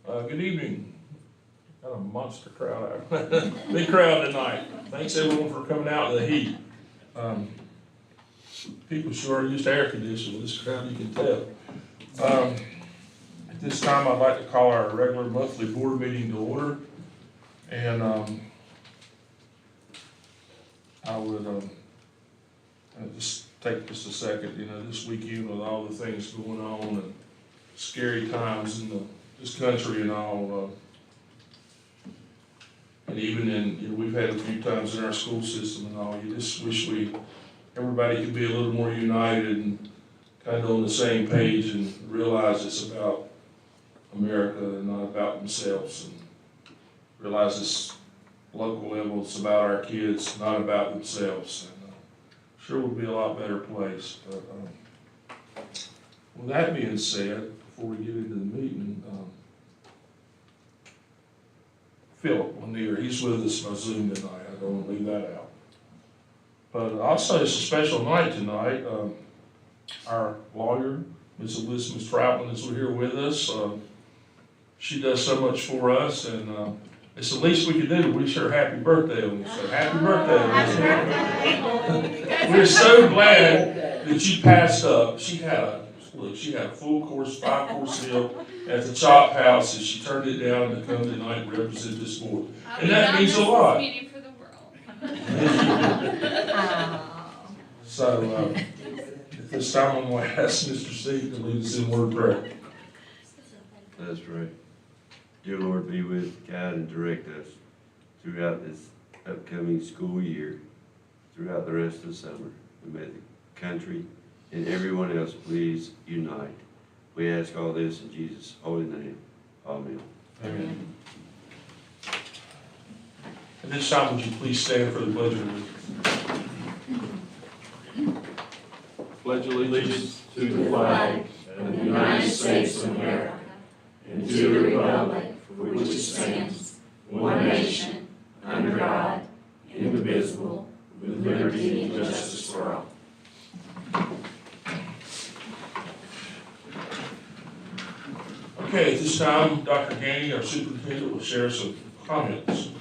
Good evening. Got a monster crowd out. Big crowd tonight. Thanks everyone for coming out in the heat. People sure are used to air conditioning. This crowd, you can tell. At this time, I'd like to call our regular monthly board meeting to order. And I would just take just a second, this weekend with all the things going on and scary times in this country and all. And even in, we've had a few times in our school system and all, you just wish everybody could be a little more united and kind of on the same page and realize it's about America and not about themselves, and realize this local level, it's about our kids, not about themselves. And sure would be a lot better place. But with that being said, before we get into the meeting, Philip Lanier, he's with us by Zoom tonight. I don't want to leave that out. But also it's a special night tonight. Our lawyer, Ms. Elizabeth Troutman, is here with us. She does so much for us, and it's the least we could do to wish her happy birthday on this. So happy birthday, Elizabeth. We're so glad that you passed up. She had a full course, 5-course meal at the Chop House, and she turned it down to come tonight and represent this board. And that means a lot. Meeting for the world. So, at this time, I'm going to ask Mr. Steve to lead us in word of prayer. That's right. Dear Lord, be with, guide, and direct us throughout this upcoming school year, throughout the rest of the summer. And may the country and everyone else please unite. We ask all this in Jesus' holy name. Amen. Amen. At this time, would you please stand for the Pledge of Allegiance? Pledge allegiance to the flag of the United States of America and to the republic for which it stands, one nation, under God, indivisible, with liberty and justice for all. Okay, at this time, Dr. Gainey, our superintendent, will share some comments.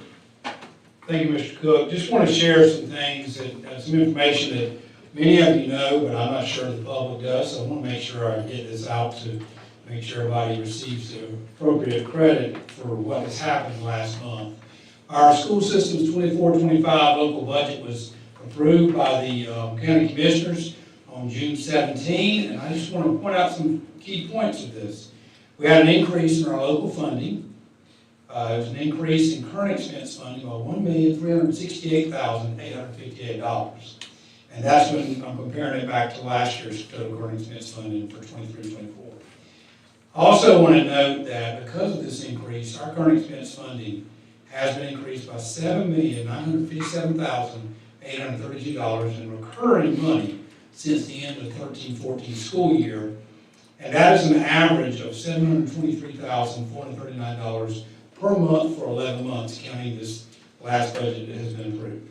Thank you, Mr. Cook. Just want to share some things and some information that many of you know, but I'm not sure the public does, so I want to make sure I get this out to make sure everybody receives the appropriate credit for what has happened last month. Our school system's 24-25 local budget was approved by the county commissioners on June 17, and I just want to point out some key points of this. We had an increase in our local funding. There was an increase in current expense funding by $1,368,858. And that's when I'm comparing it back to last year's total current expense funding for 23-24. I also want to note that because of this increase, our current expense funding has been increased by $7,957,832 in recurring money since the end of the 13-14 school year. And that is an average of $723,439 per month for 11 months, counting this last budget that has been approved.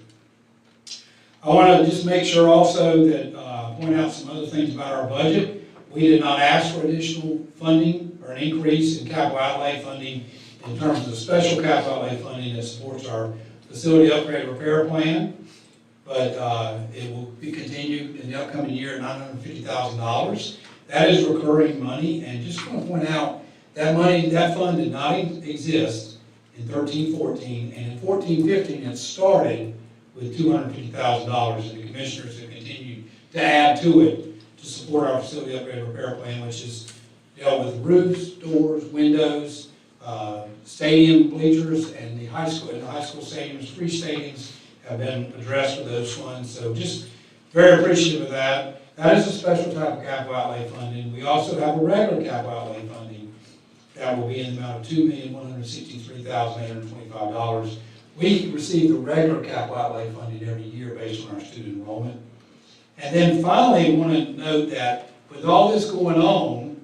I want to just make sure also that point out some other things about our budget. We did not ask for additional funding or an increase in capital outlay funding in terms of the special capital outlay funding that supports our facility upgrade repair plan, but it will be continued in the upcoming year at $950,000. That is recurring money, and just want to point out that money, that fund did not exist in 13-14, and in 14-15 it started with $250,000, and the commissioners have continued to add to it to support our facility upgrade repair plan, which is dealt with roofs, doors, windows, stadium bleachers, and the high school stadiums, free stadiums have been addressed with those funds. So just very appreciative of that. That is a special type of capital outlay funding. We also have a regular capital outlay funding that will be in the amount of $2,163,825. We receive the regular capital outlay funding every year based on our student enrollment. And then finally, I want to note that with all this going on,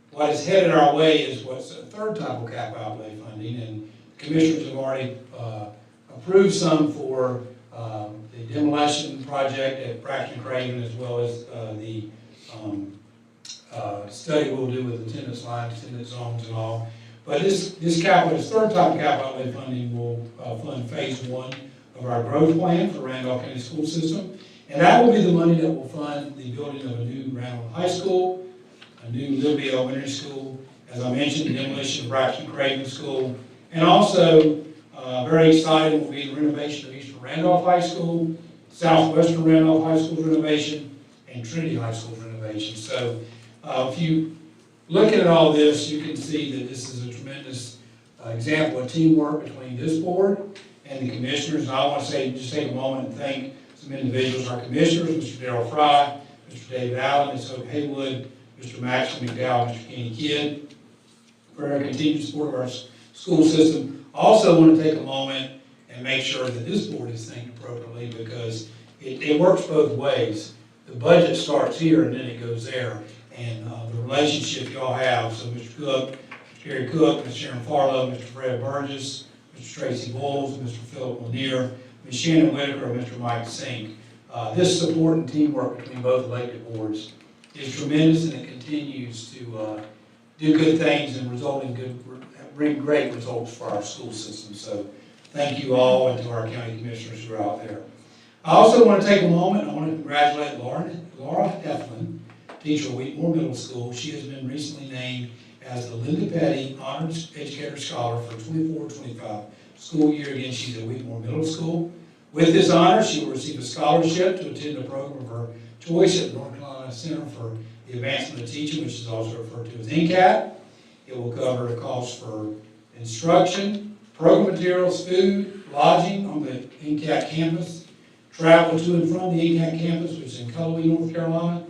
what is headed our way is what's a third type of capital outlay funding, and the commissioners have already approved some for the demolition project at Braxton Craven, as well as the study we'll do with attendance lines, attendance zones and all. But this capital, this third type of capital outlay funding will fund phase one of our growth plan for Randolph County School System. And that will be the money that will fund the building of a new Randolph High School, a new Liberty Elementary School, as I mentioned, the demolition of Braxton Craven School, and also, very exciting will be the renovation of Eastern Randolph High School, Southwestern Randolph High School renovation, and Trinity High School renovation. So, if you look at all this, you can see that this is a tremendous example of teamwork between this board and the commissioners. And I want to say, just take a moment and thank some individuals, our commissioners, Mr. Darrell Fry, Mr. David Allen, Ms. Hope Haywood, Mr. Max McDowell, Mr. Kenny Kidd, for their continued support of our school system. I also want to take a moment and make sure that this board is thinking appropriately, because it works both ways. The budget starts here and then it goes there. And the relationship y'all have, so Mr. Cook, Mr. Gary Cook, Ms. Sharon Farlow, Mr. Fred Burgess, Mr. Tracy Bowles, Mr. Philip Lanier, Ms. Shannon Whitaker, and Mr. Mike Sink. This support and teamwork between both elected boards is tremendous, and it continues to do good things and bring great results for our school system. So thank you all, and to our county commissioners who are out there. I also want to take a moment, I want to congratulate Laura Heflin, teacher at Wheatmore Middle School. She has been recently named as the Linda Petty Honored Educator Scholar for 24-25 school year. Again, she's at Wheatmore Middle School. With this honor, she will receive a scholarship to attend a program of her choice at the North Carolina Center for the Advancement of Teaching, which is also referred to as NCAT. It will cover the costs for instruction, program materials, food, lodging on the NCAT campus, travel to and from the NCAT campus, which is in Cullowhee, North Carolina,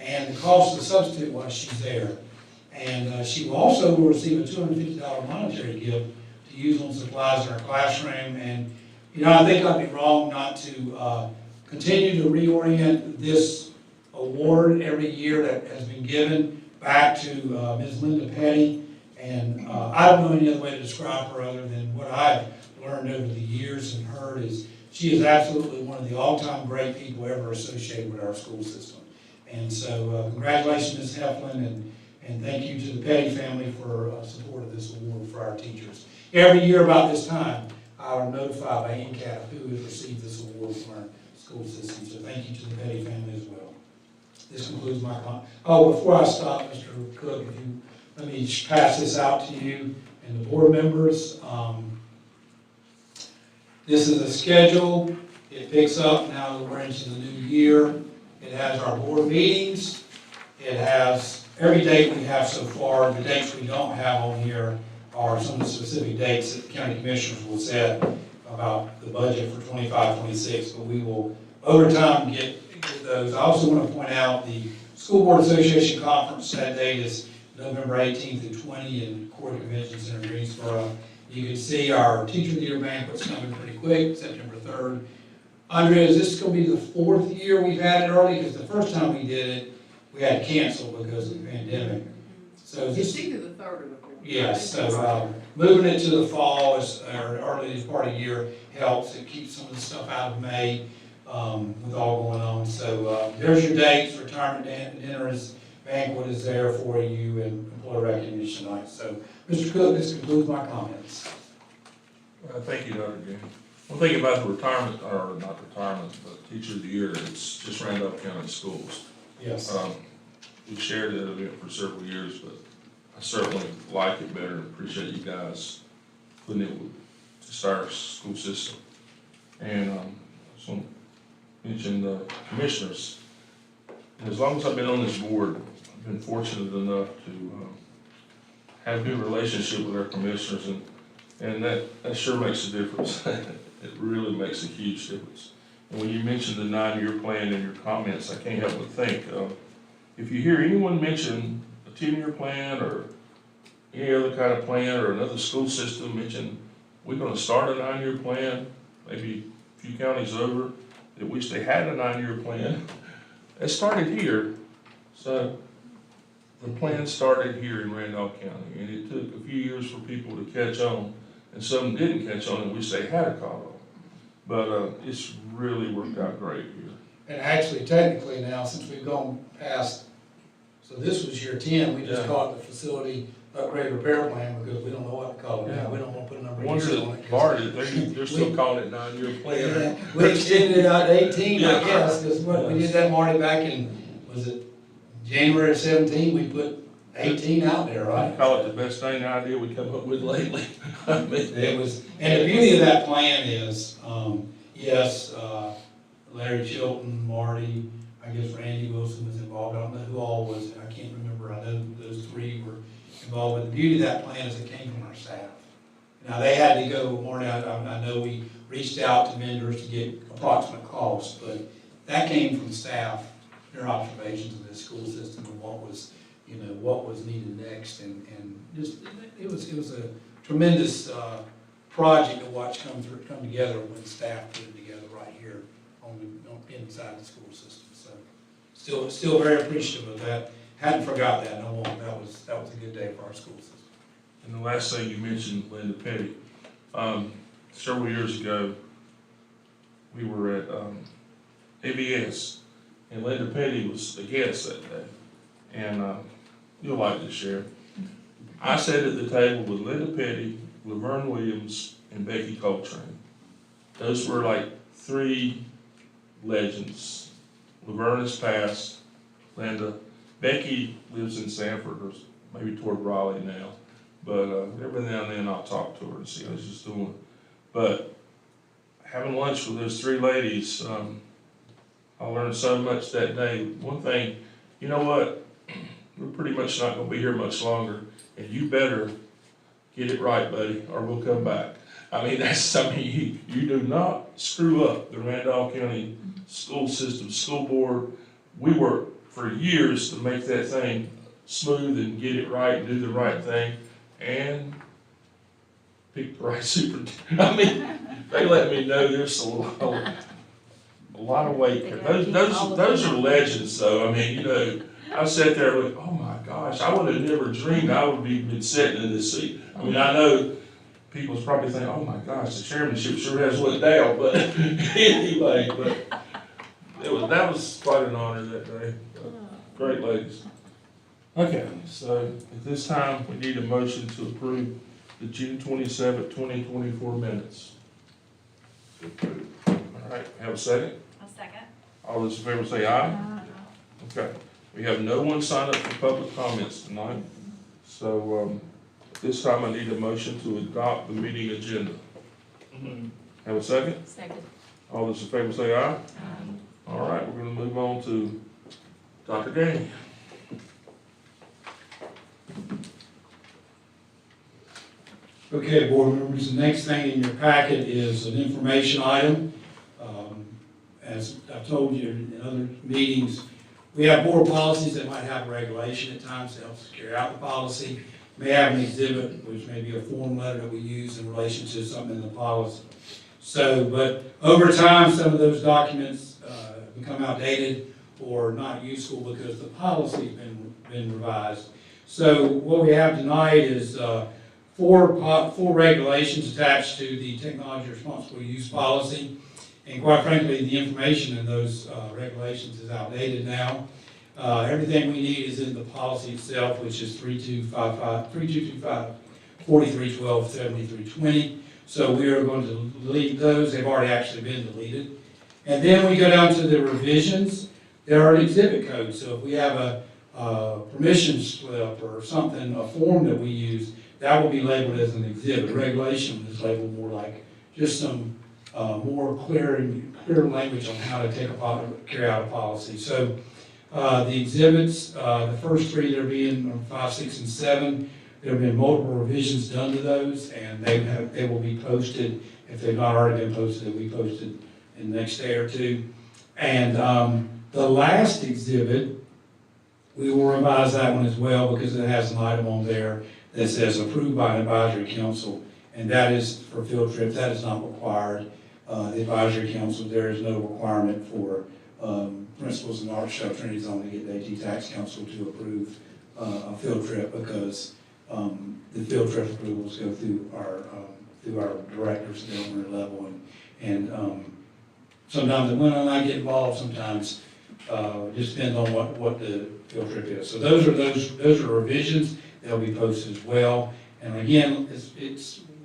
and the cost of the substitute while she's there. And she will also receive a $250 monetary gift to use on supplies in her classroom. And, you know, I think I'd be wrong not to continue to reorient this award every year that has been given back to Ms. Linda Petty. And I don't know any other way to describe her other than what I've learned over the years and heard is she is absolutely one of the all-time great people ever associated with our school system. And so congratulations, Ms. Heflin, and thank you to the Petty family for support of this award for our teachers. Every year about this time, I am notified by NCAT who has received this award from our school system. So thank you to the Petty family as well. This concludes my comment. Oh, before I stop, Mr. Cook, if you let me pass this out to you and the board members. This is a schedule. It picks up now that we're into the new year. It has our board meetings. It has every date we have so far. The dates we don't have on here are some of the specific dates that the county commissioners will set about the budget for 25-26, but we will over time get those. I also want to point out the School Board Association Conference. That date is November 18th through 20 in Court Convention Center, Greensboro. You can see our Teacher of the Year banquet's coming pretty quick, September 3rd. Andrea, is this going to be the 4th year we've had it early? Because the first time we did it, we had to cancel because of the pandemic. So is this, it's either the 3rd or the 4th. yes, so moving it to the fall or early part of the year helps. It keeps some of the stuff out of May with all going on. So there's your dates. Retirement dinners, banquet is there for you, and employee recognition night. So, Mr. Cook, this concludes my comments. Thank you, Dr. Jim. One thing about the retirement, or not retirement, but Teacher of the Year, it's just Randolph County Schools. Yes. We've shared that event for several years, but I certainly like it better and appreciate you guys putting it with just our school system. And I just want to mention the commissioners. And as long as I've been on this board, I've been fortunate enough to have a good relationship with our commissioners, and that sure makes a difference. It really makes a huge difference. And when you mentioned the 9-year plan in your comments, I can't help but think, if you hear anyone mention a 10-year plan or any other kind of plan, or another school system mention, we're gonna start a 9-year plan, maybe a few counties over, that wish they had a 9-year plan. It started here, so the plan started here in Randolph County, and it took a few years for people to catch on, and some didn't catch on and wish they had a caught on. But it's really worked out great here. And actually, technically now, since we've gone past So this was year 10, we just Yeah. called it the facility upgrade repair plan because we don't know what to call it now. Yeah. We don't want to put a number The of ones years on that it. 'cause- borrowed it, they're still calling it 9-year plan. Yeah, we extended it out to 18, I Yeah. guess, because what, we did that, Marty, back in, was it January of 17, we put 18 out there, I right? call it the best dang idea we come up with lately. I mean, It was, and the beauty of that plan is, yes, Larry Chilton, Marty, I guess Randy Wilson was involved, I don't know who all was, I can't remember, I know those three were involved, but the beauty of that plan is it came from our staff. Now, they had to go, Marty, I know we reached out to vendors to get approximate costs, but that came from staff, their observations of the school system and what was, you know, what was needed next, and just, it was a tremendous, project to watch come together when staff put it together right here inside the school system, so still very appreciative of that, hadn't forgot that, no more, that was a good day for our school system. And the last thing you mentioned, Linda Petty, several years ago, we were at, ABS, and Linda Petty was a guest that day, and, you'll like this, Sheriff. I sat at the table with Linda Petty, Laverne Williams, and Becky Coltrane. Those were like three legends. Laverne has passed, Linda. Becky lives in Sanford, or maybe toward Raleigh now, but every now and then I'll talk to her and see how she's doing. But having lunch with those three ladies, I learned so much that day. One thing, you know what? We're pretty much not gonna be here much longer, and you better get it right, buddy, or we'll come back. I mean, that's something you do not screw up the Randolph County school system, school board. We worked for years to make that thing smooth and get it right, and do the right thing, and pick the right superintendent. I mean, they let me know there's a lot of weight. Those are legends, though. I mean, you know, I sat there like, oh my gosh, I would have never dreamed I would have been sitting in this seat. I mean, I know people's probably thinking, oh my gosh, the chairmanship sure has went down, but anyway, that was quite an honor that day. Great ladies. Okay, so at this time, we need a motion to approve the June 27th, 2024 minutes. All right, have a second? I'll second. All those in favor say aye. Okay, we have no one signed up for public comments tonight, so this time I need a motion to adopt the meeting agenda. Have a second? Second. All those in favor say aye. All right, we're gonna move on to Dr. Gainey. Okay, board members, the next thing in your packet is an information item. As I've told you in other meetings, we have board policies that might have regulation at times to help us carry out the policy. May have an exhibit, which may be a form letter that we use in relation to something in the policy. So, but over time, some of those documents become outdated or not useful because the policy's been revised. So what we have tonight is four regulations attached to the technology responsible use policy. And quite frankly, the information in those regulations is outdated now. Everything we need is in the policy itself, which is 3225, 4312, 7320. So we are going to delete those. They've already actually been deleted. And then we go down to the revisions. There are exhibit codes. So if we have a permission slip or something, a form that we use, that will be labeled as an exhibit. Regulation is labeled more like just some more clear language on how to carry out a policy. So the exhibits, the first three there being 5, 6, and 7, there have been multiple revisions done to those, and they will be posted. If they've not already been posted, they'll be posted in the next day or two. And the last exhibit, we will revise that one as well because it has an item on there that says approved by an advisory council, and that is for field trips. That is not required. The advisory council, there is no requirement for principals in Art Shop Trinity Zone to get the AT Tax Council to approve a field trip because the field trip approvals go through our directors at the owner level, and sometimes when I get involved, sometimes Just depends on what the field trip is. So those are revisions. They'll be posted as well. And again,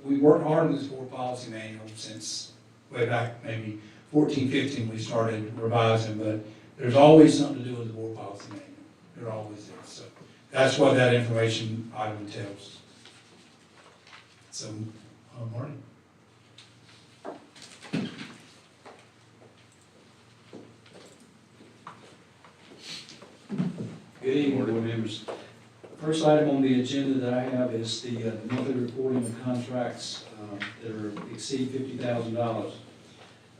we worked hard on this board policy manual since way back maybe 14, 15, we started revising, but there's always something to do with the board policy manual. There always is. So that's what that information item tells. So, Martin? Good evening, board members. First item on the agenda that I have is the monthly reporting of contracts that exceed $50,000.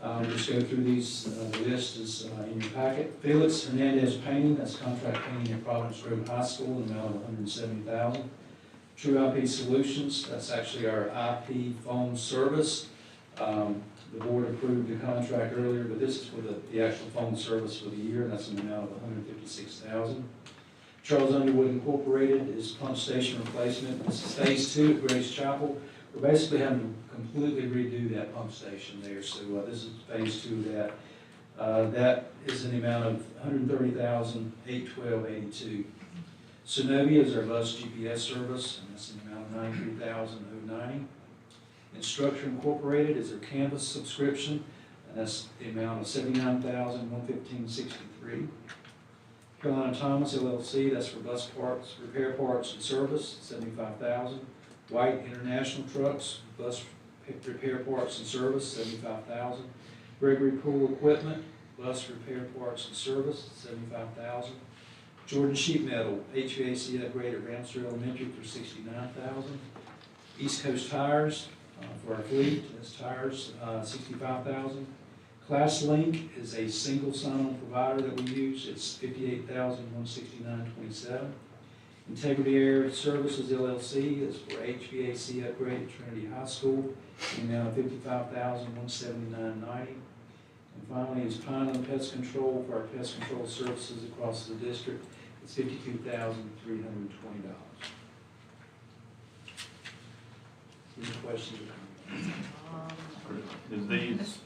I'll just go through these. The list is in your packet. Felix Hernandez Painting, that's contract painting at Providence Grove High School, in the amount of $170,000. True IP Solutions, that's actually our IP phone service. The board approved the contract earlier, but this is for the actual phone service for the year, and that's an amount of $156,000. Charles Underwood Incorporated is pump station replacement. This is phase 2 at Grace Chapel. We're basically having to completely redo that pump station there, so this is phase 2 of that. That is in the amount of $130,812.82. Synovia is our bus GPS service, and that's in the amount of $93,090. Instructure Incorporated is their Canvas subscription, and that's the amount of $79,115.63. Carolina Thomas LLC, that's for bus parts, repair parts and service, $75,000. White International Trucks, bus repair parts and service, $75,000. Gregory Pool Equipment, bus repair parts and service, $75,000. Jordan Sheet Metal, HVAC upgrade at Ramsey Elementary for $69,000. East Coast Tires, for our fleet, that's tires, $65,000. Class Link is a single sign-on provider that we use. It's $58,169.27. Integrity Air Services LLC is for HVAC upgrade at Trinity High School, in the amount of $55,179.90. And finally is Pineland Pest Control for our pest control services across the district. It's $52,320. Any questions or comments? Is these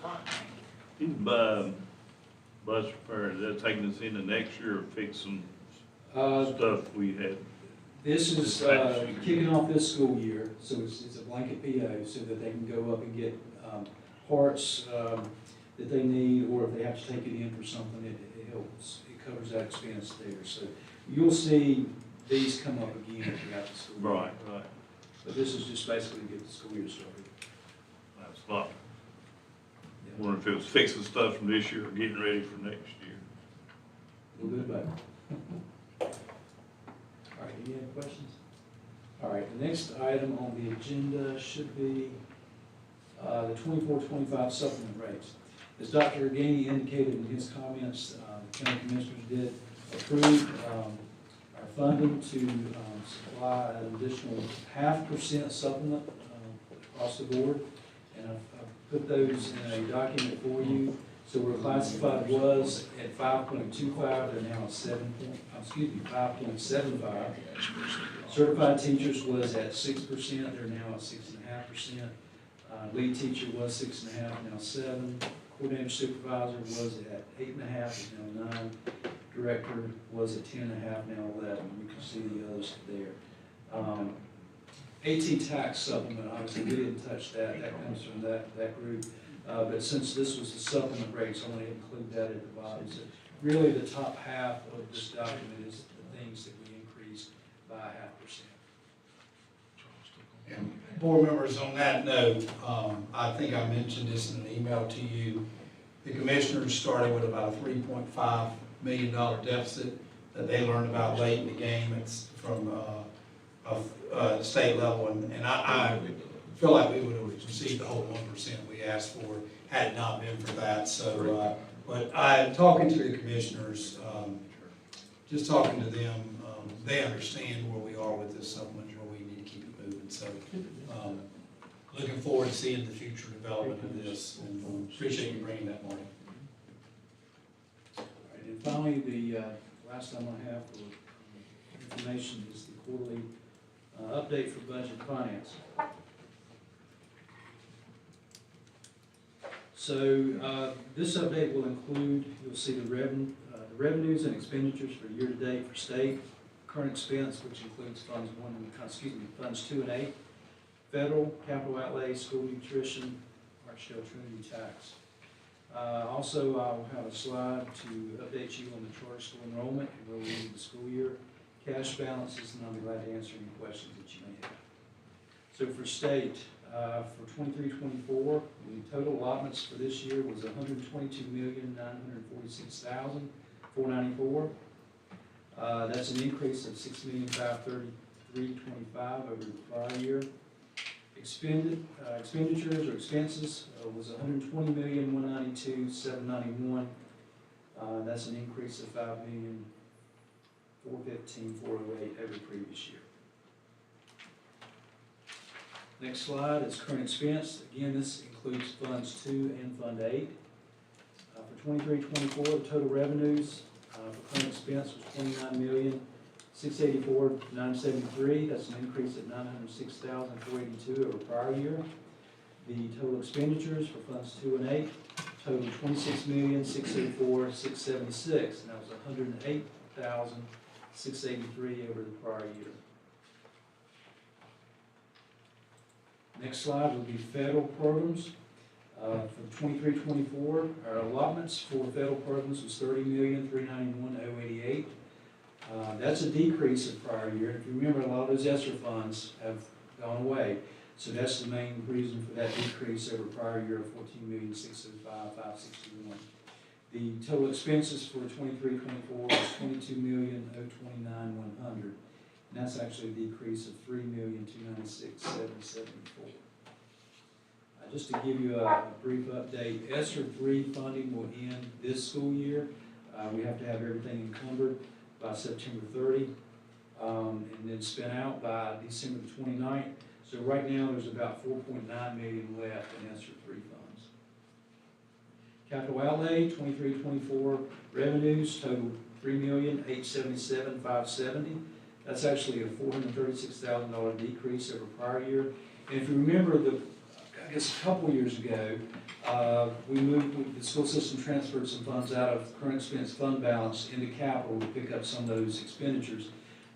bus repairs, they're taking us into next year or fixing stuff we had? This is kicking off this school year, so it's a blanket PO so that they can go up and get parts that they need, or if they have to take it in for something, it helps. It covers that expense there. So you'll see these come up again throughout the school year. Right. But this is just basically to get the school year started. That's a lot. I wonder if it was fixing stuff from this year or getting ready for next year. A little bit of both. All right, any other questions? All right, the next item on the agenda should be the 24-25 supplement rates. As Dr. Gainey indicated in his comments, the county commissioners did approve our funding to supply an additional 0.5% supplement across the board. And I've put those in a document for you. So where classified was at 5.25, they're now at 5.75. Certified teachers was at 6%, they're now at 6.5%. Lead teacher was 6.5, now 7. Coordinator supervisor was at 8.5, is now 9. Director was at 10.5, now 11. You can see the others there. AT tax supplement, obviously we didn't touch that. That comes from that group. But since this was the supplement rates, I want to include that at the bottom. So really, the top half of this document is the things that we increased by 0.5%. And board members, on that note, I think I mentioned this in an email to you. The commissioners started with about a $3.5 million deficit that they learned about late in the game. It's from the state level, and I feel like we would have received the whole 1% we asked for had it not been for that. So, but talking to the commissioners, just talking to them, they understand where we are with this supplement, where we need to keep it moving. So, looking forward to seeing the future development of this, and appreciate you bringing that, Marty. All right, and finally, the last item I have for information is the quarterly update for budget finance. So this update will include, you'll see the revenue The revenues and expenditures for year-to-date for state, current expense, which includes funds 2 and 8, federal, capital outlay, school nutrition, Archdale Trinity tax. Also, I'll have a slide to update you on the charter school enrollment and where we end the school year, cash balances, and I'll be glad to answer any questions that you may have. So for state, for 23-24, the total allotments for this year was $122,946,494. That's an increase of $6,533,25 over the prior year. Expenditures or expenses was $120,192,791. That's an increase of $5,415,408 over the previous year. Next slide is current expense. Again, this includes funds 2 and fund 8. For 23-24, the total revenues for current expense was $29,684,973. That's an increase of $906,482 over prior year. The total expenditures for funds 2 and 8 totaled $26,684,676, and that was $108,683 over the prior year. Next slide will be federal programs. For 23-24, our allotments for federal programs was $30,391,088. That's a decrease of prior year. If you remember, a lot of those ESSER funds have gone away. So that's the main reason for that decrease over prior year of $14,605,561. The total expenses for 23-24 was $22,029,100. And that's actually a decrease of $3,296,774. Just to give you a brief update, ESSER 3 funding will end this school year. We have to have everything encumbered by September 30, and then spent out by December the 29th. So right now, there's about $4.9 million left in ESSER 3 funds. Capital outlay, 23-24 revenues total $3,877,570. That's actually a $436,000 decrease over prior year. And if you remember, I guess a couple years ago, the school system transferred some funds out of current expense fund balance into capital to pick up some of those expenditures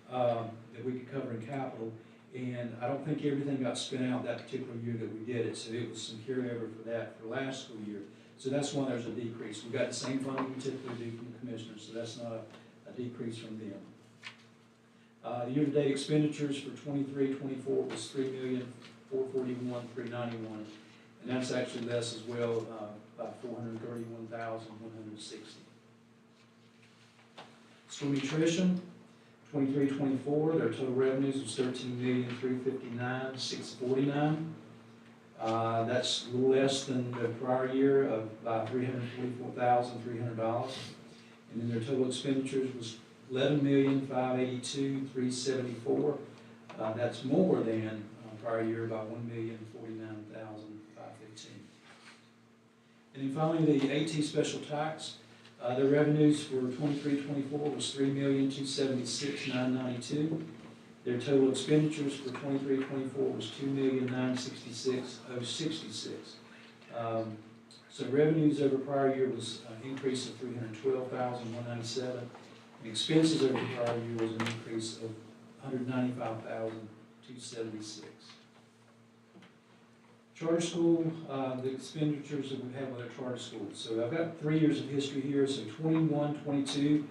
that we could cover in capital. And I don't think everything got spent out that particular year that we did it, so it was some carryover for that for last school year. So that's why there's a decrease. We've got the same funding we typically do from the commissioners, so that's not a decrease from them. The year-to-date expenditures for 23-24 was $3,441,391, and that's actually less as well by $431,160. School nutrition, 23-24, their total revenues was $13,359,649. That's a little less than the prior year of by $344,300. And then their total expenditures was $11,582,374. That's more than prior year by $1,049,515. And then finally, the AT special tax. Their revenues for 23-24 was $3,276,992. Their total expenditures for 23-24 was $2,966,066. So revenues over prior year was an increase of $312,197. Expenses over prior year was an increase of $195,276. Charter school, the expenditures that we've had with our charter schools. So I've got 3 years of history here. So 21-22,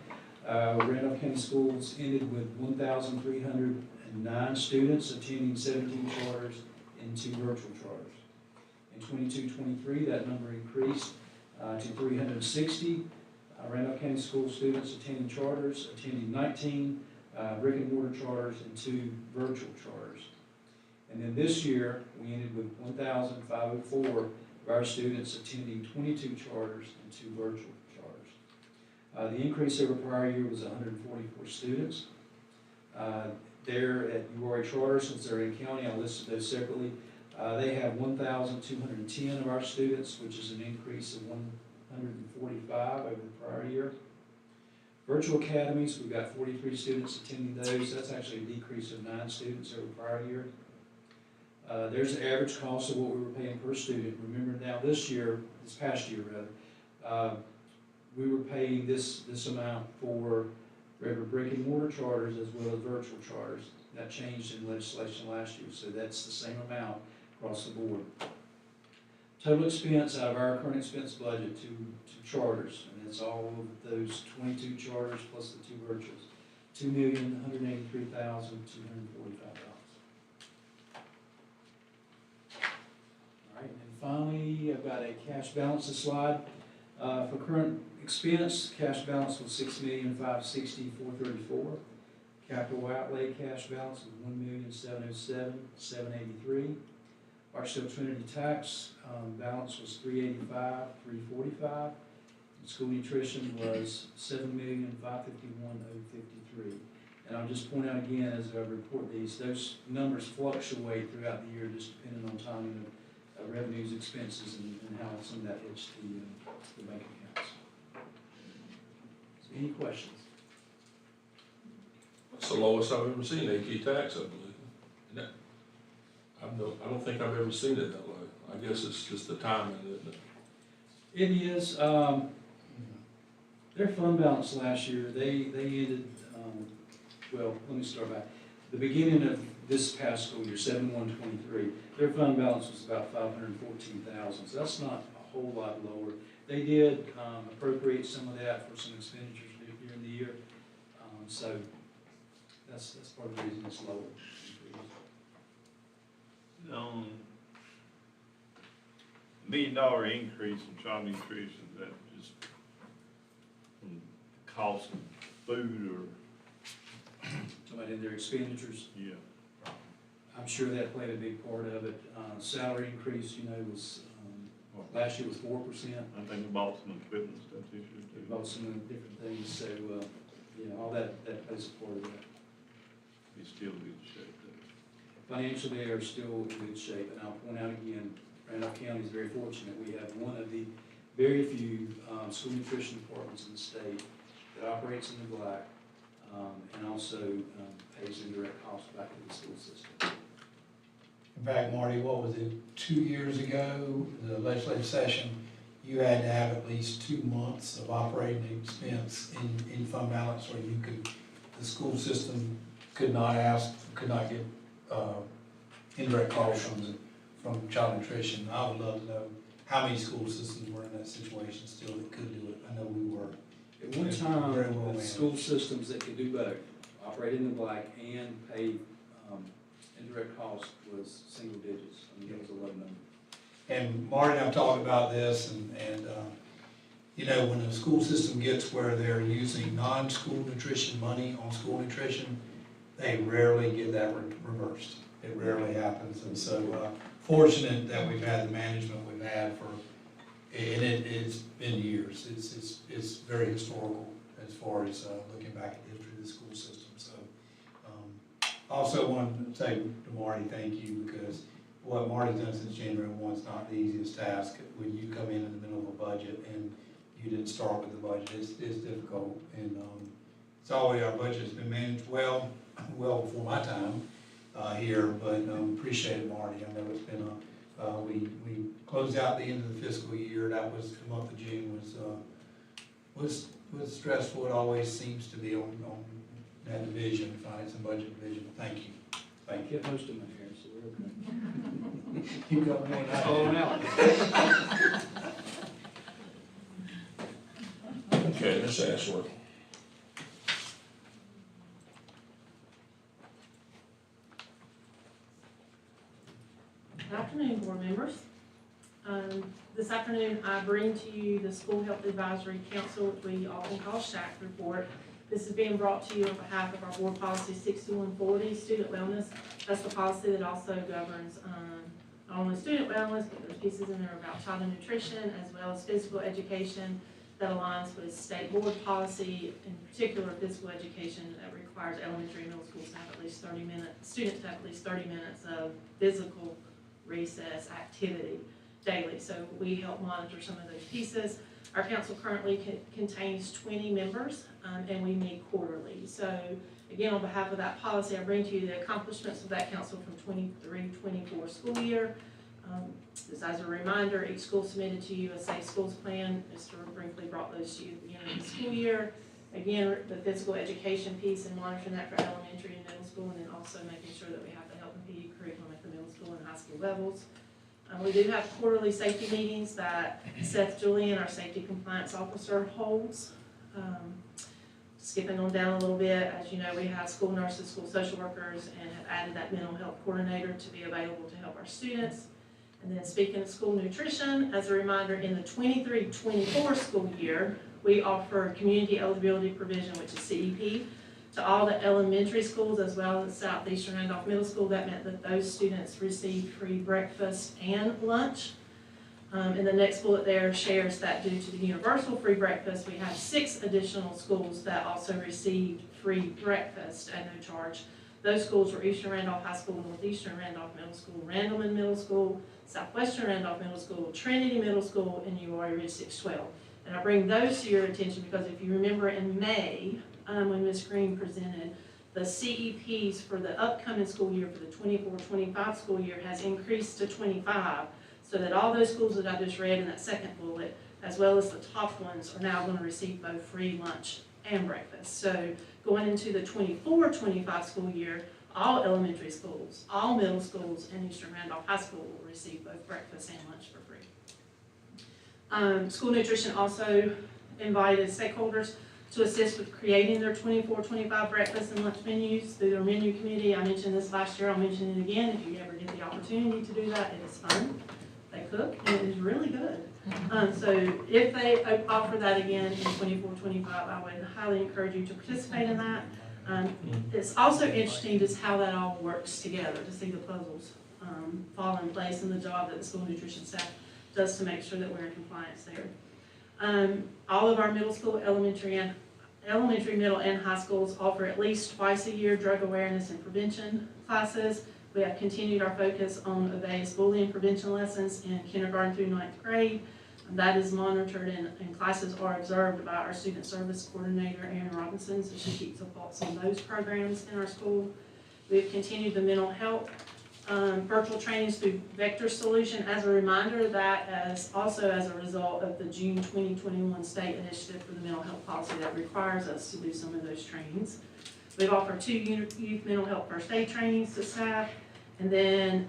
Randolph County Schools ended with 1,309 students attending 17 charters and 2 virtual charters. In 22-23, that number increased to 360. Randolph County School students attending charters, attending 19 brick and mortar charters and 2 virtual charters. And then this year, we ended with 1,504 of our students attending 22 charters and 2 virtual charters. The increase over prior year was 144 students. There at URA Charter, since they're in county, I listed those separately. They have 1,210 of our students, which is an increase of 145 over the prior year. Virtual academies, we've got 43 students attending those. That's actually a decrease of 9 students over prior year. There's the average cost of what we were paying per student. Remember now this past year rather, we were paying this amount for regular brick and mortar charters as well as virtual charters. That changed in legislation last year, so that's the same amount across the board. Total expense out of our current expense budget to charters, and it's all of those 22 charters plus the 2 virtuals, $2,183,245. All right, and finally, I've got a cash balances slide. For current expense, cash balance was $6,560,434. Capital outlay cash balance was $1,707,783. Archville Trinity tax balance was $385,345. School nutrition was $7,551,053. And I'll just point out again as I report these, those numbers fluctuate throughout the year just depending on timing of revenues, expenses, and how some of that hits the bank accounts. So any questions? That's the lowest I've ever seen AT tax, I believe. Isn't it? I don't think I've ever seen it that low. I guess it's just the timing, isn't it? It is, their fund balance last year, they ended, well, let me start back. The beginning of this past school year, 7/1/23, their fund balance was about $514,000, so that's not a whole lot lower. They did appropriate some of that for some expenditures during the year, so that's part of the reason it's lower. $1 million increase in child nutrition, that just from the cost of food or, Somebody in their expenditures, yeah. I'm sure that played a big part of it. Salary increase, was, last year was 4%. I think we bought some equipment stuff this year We too. bought some different things, so, all that plays a part of that. It's still in good shape though. Financially, they are still in good shape, and I'll point out again, Randolph County is very fortunate. We have one of the very few school nutrition departments in the state that operates in the black, and also pays indirect costs back to the school system. In fact, Marty, what was it, 2 years ago, the legislative session, you had to have at least 2 months of operating expense in fund balance, or you could, the school system could not get indirect costs from child nutrition. I would love to know how many school systems were in that situation still that could do it. I know we were. At one Very time, well the managed. school systems that could do both, operate in the black and pay indirect cost was single digits. I mean, it was a low number. And Marty and I've talked about this, and when a school system gets where they're using non-school nutrition money on school nutrition, they rarely get that reversed. It rarely happens, and so fortunate that we've had the management we've had for, and it's been years. It's very historical as far as looking back at the history of the school system. So also wanted to say to Marty, thank you, because what Marty's done since January 1 is not the easiest task. When you come in the middle of a budget and you didn't start with the budget, it's difficult. And it's always, our budget has been managed well before my time here, but appreciate it, Marty. I know it's been we closed out the end of the fiscal year. That was the month of June was stressful. It always seems to be on that division, finance and budget division. Thank you. Thank you. Kept most of them here, so we're okay. You got one out. Okay, Ms. Ashworth. Good afternoon, board members. This afternoon, I bring to you the School Health Advisory Council, which we often call SHAC report. This is being brought to you on behalf of our board policy 6140, student wellness. That's the policy that also governs not only student wellness, but there's pieces in there about child and nutrition, as well as physical education that aligns with state board policy, in particular physical education that requires elementary and middle schools to have at least 30 minutes, students to have at least 30 minutes of physical recess activity daily. So we help monitor some of those pieces. Our council currently contains 20 members, and we meet quarterly. So again, on behalf of that policy, I bring to you the accomplishments of that council from 23-24 school year. Just as a reminder, each school submitted to you a Safe Schools plan. Mr. Brinkley brought those to you at the beginning of the school year. Again, the physical education piece and monitoring that for elementary and middle school, and then also making sure that we have the health and PE curriculum at the middle school and high school levels. We do have quarterly safety meetings that Seth Julian, our safety compliance officer, holds. Skipping on down a little bit, as you know, we have school nurses, school social workers, and have added that mental health coordinator to be available to help our students. And then speaking of school nutrition, as a reminder, in the 23-24 school year, we offer community eligibility provision, which is CEP, to all the elementary schools as well as Southeastern Randolph Middle School. That meant that those students received free breakfast and lunch. And the next bullet there shares that due to the universal free breakfast, we have 6 additional schools that also received free breakfast at no charge. Those schools were Eastern Randolph High School, Northeastern Randolph Middle School, Randleman Middle School, Southwestern Randolph Middle School, Trinity Middle School, and URI Ridge 612. And I bring those to your attention because if you remember in May, when Ms. Green presented, the CEPs for the upcoming school year, for the 24-25 school year, has increased to 25, so that all those schools that I just read in that second bullet, as well as the top ones, are now going to receive both free lunch and breakfast. So going into the 24-25 school year, all elementary schools, all middle schools, and Eastern Randolph High School will receive both breakfast and lunch for free. School nutrition also invited stakeholders to assist with creating their 24-25 breakfast and lunch menus through their menu committee. I mentioned this last year, I'll mention it again. If you ever get the opportunity to do that, it is fun. They cook, and it is really good. So if they offer that again in 24-25, I would highly encourage you to participate in that. It's also interesting just how that all works together, to see the puzzles fall in place and the job that the school nutrition staff does to make sure that we're in compliance there. All of our middle school, elementary, middle, and high schools offer at least twice a year drug awareness and prevention classes. We have continued our focus on obey's bullying prevention lessons in kindergarten through 9th grade. That is monitored and classes are observed by our student service coordinator, Erin Robinson, so she keeps a pulse on those programs in our school. We've continued the mental health virtual trainings through Vector Solution. As a reminder, that as also as a result of the June 2021 state initiative for the mental health policy that requires us to do some of those trainings. We've offered 2 youth mental health first aid trainings to staff. And then,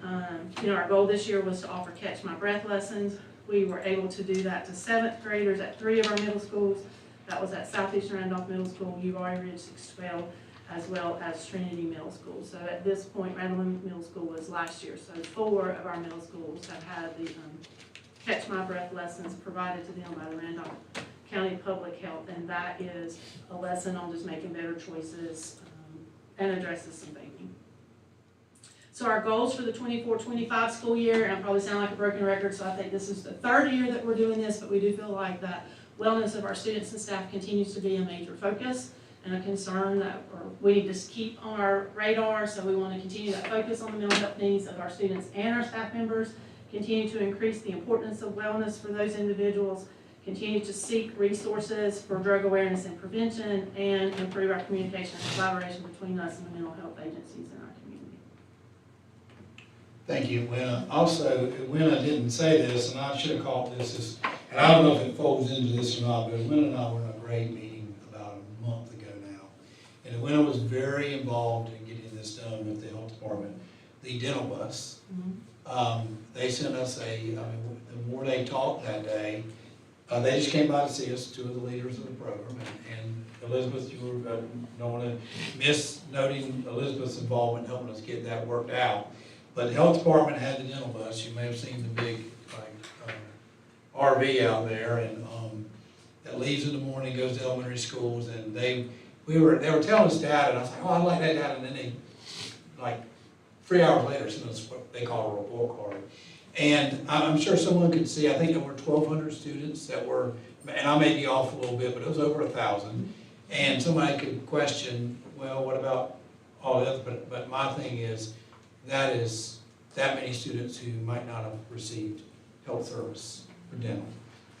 our goal this year was to offer Catch My Breath lessons. We were able to do that to 7th graders at 3 of our middle schools. That was at Southeastern Randolph Middle School, URI Ridge 612, as well as Trinity Middle School. So at this point, Randleman Middle School was last year. So 4 of our middle schools have had the Catch My Breath lessons provided to them by the Randolph County Public Health. And that is a lesson on just making better choices and addresses some thinking. So our goals for the 24-25 school year, and I probably sound like a broken record, so I think this is the 3rd year that we're doing this, but we do feel like that wellness of our students and staff continues to be a major focus and a concern that we need to keep on our radar. So we want to continue that focus on the mental health needs of our students and our staff members, continue to increase the importance of wellness for those individuals, continue to seek resources for drug awareness and prevention, and improve our communication and collaboration between us and the mental health agencies in our community. Thank you, Winna. Also, Winna didn't say this, and I should have caught this, and I don't know if it folds into this or not, but Winna and I were in a great meeting about a month ago now. And Winna was very involved in getting this done with the health department. The dental bus, they sent us the more they talked that day, they just came by to see us, 2 of the leaders of the program, and Elizabeth, you were, don't want to miss noting Elizabeth's involvement in helping us get that worked out. But the health department had the dental bus. You may have seen the big RV out there, and that leaves in the morning, goes to elementary schools, and they were telling us data, and I was like, oh, I like that data, and then they, like 3 hours later, sent us what they call a report card. And I'm sure someone could see, I think there were 1,200 students that were, and I may be off a little bit, but it was over 1,000. And somebody could question, well, what about all the other, but my thing is that many students who might not have received health service for dental.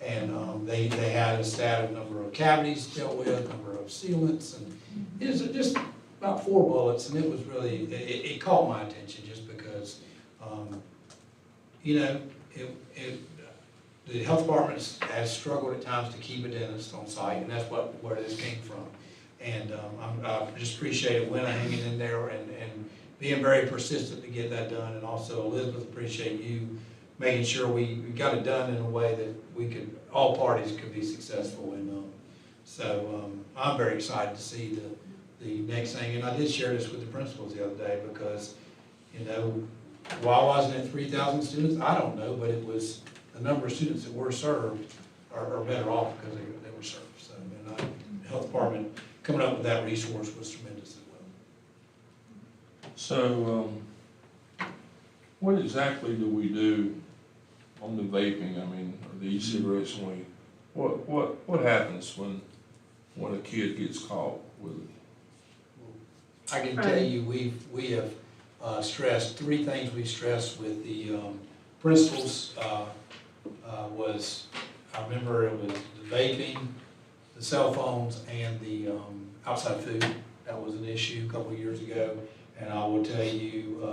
And they had a stat of number of cavities dealt with, number of sealants, and it was just about 4 bullets, and it was really, it caught my attention just because, you know, the health department has struggled at times to keep a dentist on site, and that's where this came from. And I just appreciate Winna hanging in there and being very persistent to get that done. And also Elizabeth, appreciate you making sure we got it done in a way that all parties could be successful. And so I'm very excited to see the next thing. And I did share this with the principals the other day because, you know, why wasn't it 3,000 students? I don't know, but it was the number of students that were served are better off because they were served. So, and the health department coming up with that resource was tremendous as well. So, what exactly do we do on the vaping? I mean, or the e-cigarettes when what happens when a kid gets caught with it? I can tell you, we have stressed three things. We stressed with the principals was, I remember it was the vaping, the cell phones, and the outside food. That was an issue a couple of years ago, and I will tell you,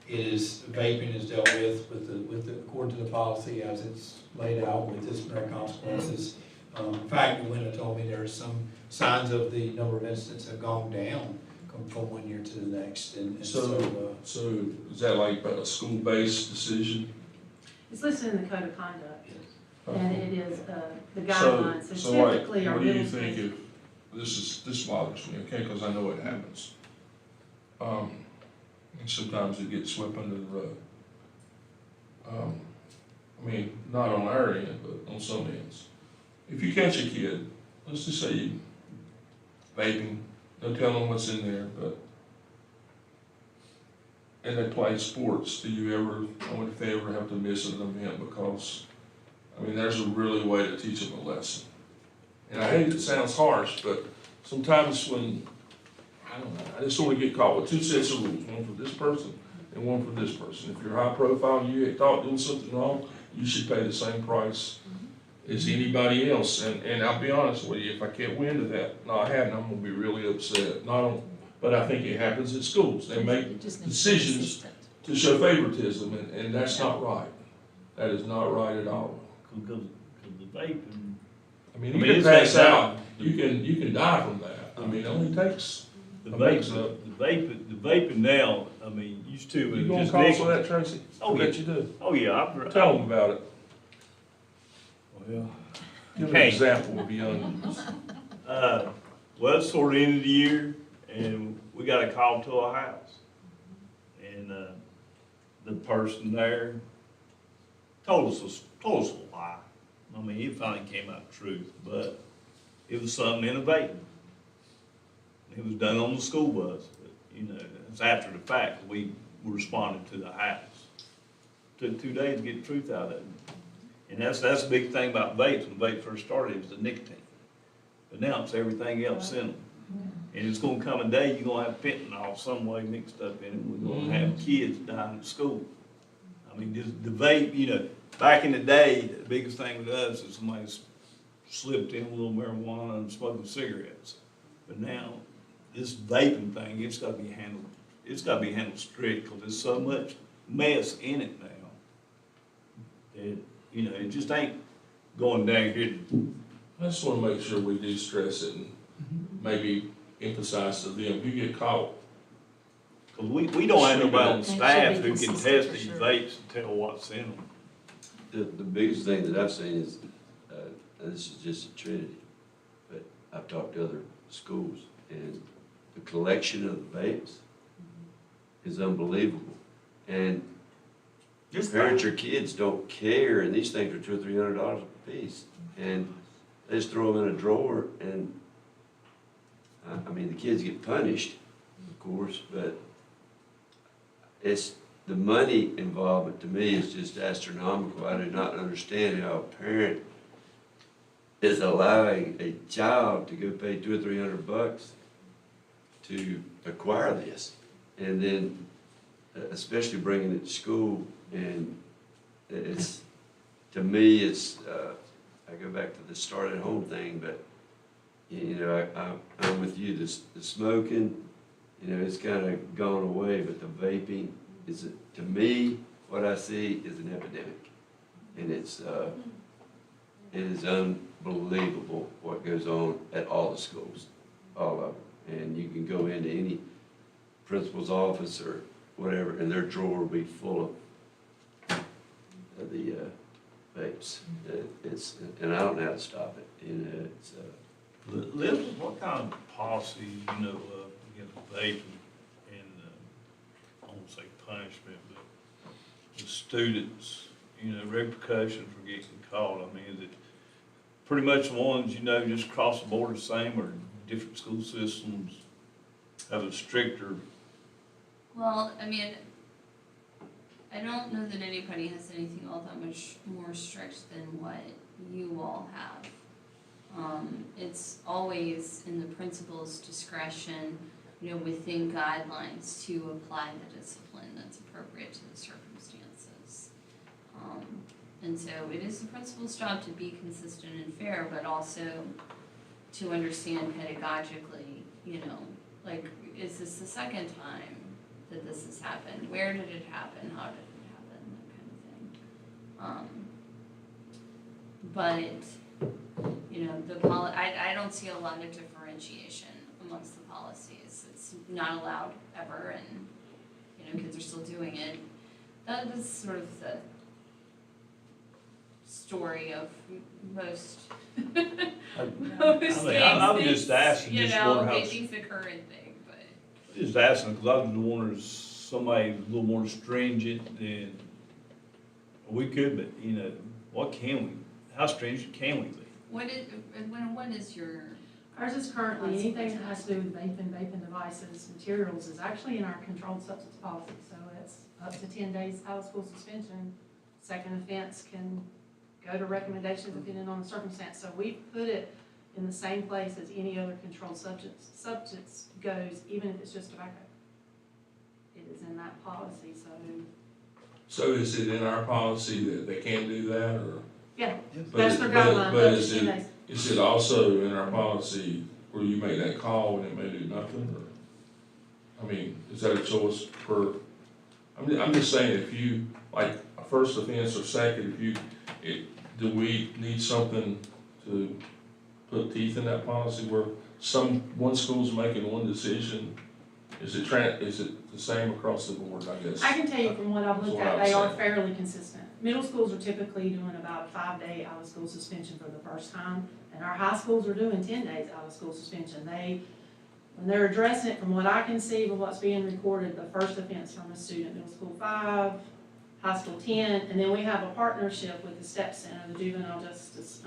vaping is dealt with according to the policy as it's laid out with disciplinary consequences. In fact, Winna told me there are some signs of the number of incidents have gone down from one year to the next. And So is that like a school-based decision? It's listed in the code of conduct, and it is the So guidelines, and like, typically our what do you middle think school. if, this bothers me, okay, because I know it happens. And sometimes it gets swept under the rug. I mean, not on our end, but on some ends. If you catch a kid, let's just say you vaping, don't tell them what's in there, but, and they play sports, do you ever, I wonder if they ever have to miss an event because, I mean, there's a really way to teach them a lesson. And I hate it sounds harsh, but sometimes when, I don't know, I just want to get caught with two sets of rules, one for this person and one for this person. If you're high profile, you get caught doing something wrong, you should pay the same price as anybody else. And I'll be honest with you, if I get wind of that, no, I hadn't, I'm gonna be really upset. But I think it happens at schools. They make decisions to show favoritism, and that's not right. That is not right at all. Because the vaping, I mean, you can pass out, you can die from that. I mean, it only takes the a mix up. vaping now, I mean, used to, You it gonna just call for nickel. that, Tracy? Oh, I bet yeah. you do. Oh, yeah, Tell them about it. Well, Give an Okay. example of young ones. well, it's sort of end of the year, and we got a call to a house. And, the person there told us a lie. I mean, it finally came out the truth, but it was something in a vape. It was done on the school bus, but, you know, it's after the fact, we responded to the house. Took 2 days to get the truth out of it. And that's the big thing about vapes. When vape first started, it was the nicotine. But now it's everything else in them. And it's gonna come a day, you're gonna have fentanyl some way mixed up in it. We're gonna have kids dying at school. I mean, just the vape, you know, back in the day, the biggest thing with us is somebody slipped in a little marijuana and smoking cigarettes. But now, this vaping thing, it's gotta be handled strict, because there's so much mess in it now. That, you know, it just ain't going down here. I just wanna make sure we do stress it and maybe emphasize to them, if you get caught, Because we don't have nobody on It should staff be who can consistent test for these sure. vapes and tell what's in them. The biggest thing that I've seen is, and this is just at Trinity, but I've talked to other schools, and the collection of the vapes is unbelievable. And parents or kids don't care, and these things are $200 or $300 a piece. And they just throw them in a drawer, and I mean, the kids get punished, of course, but it's, the money involvement to me is just astronomical. I do not understand how a parent is allowing a child to go pay $200 or $300 to acquire this. And then, especially bringing it to school, and it's, to me, it's, I go back to the start at home thing, but, you know, I'm with you, the smoking, you know, it's kind of gone away, but the vaping is, to me, what I see is an epidemic. And it is unbelievable what goes on at all the schools, all of them. And you can go into any principal's office or whatever, and their drawer will be full of the vapes. And I don't know how to stop it, you know, it's, Liz, what kind of policy, you know, against vaping and, I won't say punishment, but the students, you know, repercussions for getting caught? I mean, is it pretty much the ones, you know, just across the board the same, or different school systems have a stricter? Well, I mean, I don't know that anybody has anything all that much more strict than what you all have. It's always in the principal's discretion, you know, within guidelines to apply the discipline that's appropriate to the circumstances. And so it is the principal's job to be consistent and fair, but also to understand pedagogically, you know, like, is this the second time that this has happened? Where did it happen? How did it happen? That kind of thing. But, you know, I don't see a lot of differentiation amongst the policies. It's not allowed ever, and, you know, kids are still doing it. That is sort of the story of most things. I was just asking, You just know, wondering how. things the current thing, but. Just asking, because I was wondering if somebody a little more stringent than we could be, you know, what can we, how stringent can we be? What is your, Ours is currently, anything that has to do with vaping devices, materials is actually in our controlled substance policy. So it's up to 10 days out of school suspension. Second offense can go to recommendations depending on the circumstance. So we put it in the same place as any other controlled substance goes, even if it's just tobacco. It is in that policy, so. So is it in our policy that they can't do that, or? Yeah, But that's it- their but- guideline, but up to is 10 it- days. Is it also in our policy where you make that call and it may do nothing, or? I mean, is that a choice per, I'm just saying, if you, like, a first offense or second, do we need something to put teeth in that policy where one school's making one decision? Is it the same across the board, I guess? I can tell you from what I've That's looked what at, I'm they are saying. fairly consistent. Middle schools are typically doing about a 5-day out-of-school suspension for the first time, and our high schools are doing 10 days out-of-school suspension. When they're addressing it, from what I can see of what's being recorded, the first offense from a student, middle school 5, high school 10, and then we have a partnership with the STEP Center, the Juvenile Justice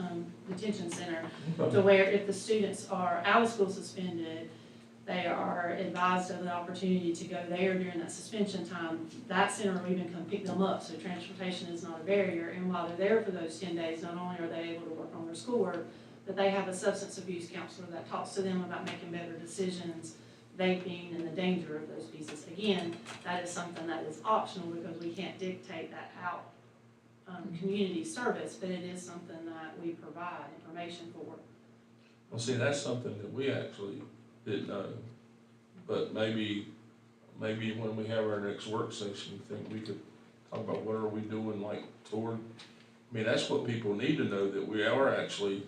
Detention Center, Okay. to where if the students are out of school suspended, they are advised of the opportunity to go there during that suspension time. That center will even come pick them up, so transportation is not a barrier. And while they're there for those 10 days, not only are they able to work on their schoolwork, but they have a substance abuse counselor that talks to them about making better decisions, vaping, and the danger of those pieces. Again, that is something that is optional because we can't dictate that out community service, but it is something that we provide information for. Well, see, that's something that we actually didn't know, but maybe when we have our next work session, I think we could talk about what are we doing, like, toward, I mean, that's what people need to know, that we are actually,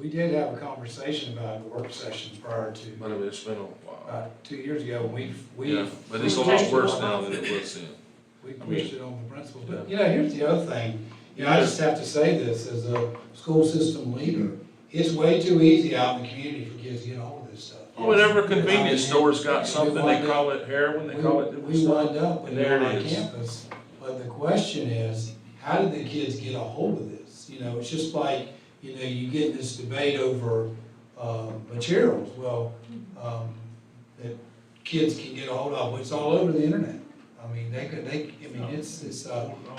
We did have a conversation about the work sessions prior to, but it's been a while. about 2 years ago, and Yeah, but it's a lot worse now than it was then. we pushed it on the principal. But, you know, here's the other thing, you know, I just have to say this, as a school system leader, it's way too easy out in the community for kids to get hold of this stuff. Whenever convenience stores got something, they call it heroin, they call it different We stuff. wind up And with it there on it our is. campus, but the question is, how did the kids get a hold of this? You know, it's just like, you know, you get this debate over, materials, well, that kids can get a hold of, it's all over the internet. I mean,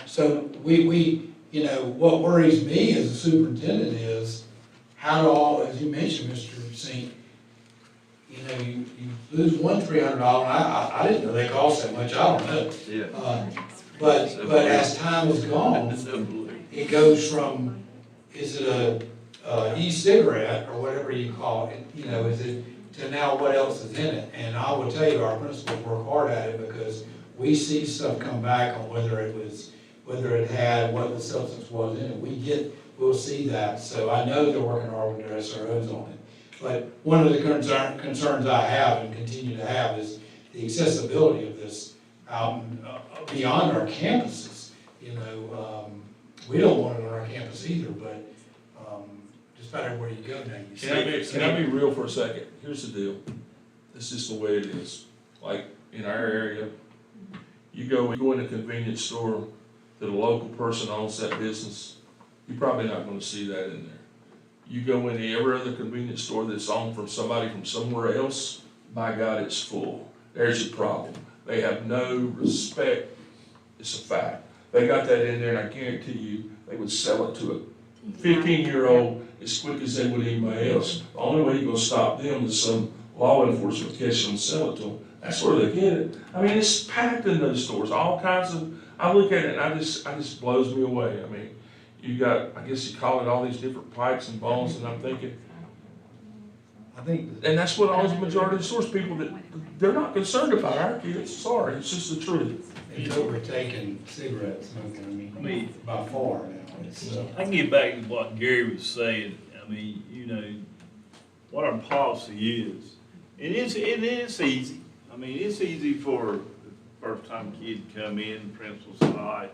so we, you know, what worries me as a superintendent is, how do all, as you mentioned, Mr. Sink, you know, you lose one $300, I didn't know they cost that much, I don't know. yeah. But as time has gone, It's unbelievable. it goes from, is it a e-cigarette or whatever you call it, you know, is it, to now what else is in it? And I will tell you, our principals work hard at it because we see stuff come back on whether it had, what the substance was in it. We'll see that, so I know they're working hard with their SROs on it. But one of the concerns I have and continue to have is the accessibility of this out beyond our campuses. We don't want it on our campus either, but just about everywhere you go now, you see it. Can I be real for a second? Here's the deal. This is the way it is. Like in our area, you go in a convenience store that a local person owns that business, you're probably not gonna see that in there. You go into every other convenience store that's owned from somebody from somewhere else, by God, it's full. There's your problem. They have no respect. It's a fact. They got that in there, and I guarantee you, they would sell it to a 15-year-old as quick as they would anybody else. The only way you're gonna stop them is some law enforcement catch them and sell it to them. That's where they get it. I mean, it's packed in those stores, all kinds of, I look at it and it just blows me away. I mean, you got, I guess you call it all these different pipes and bones, and I'm thinking, I think, and that's what all the majority of the source people, they're not concerned about our kids, sorry, it's just the truth. it's overtaken cigarette smoking, I mean, by far now. I can get back to what Gary was saying. I mean, what our policy is. It is easy. I mean, it's easy for the first-time kid to come in, the principal say,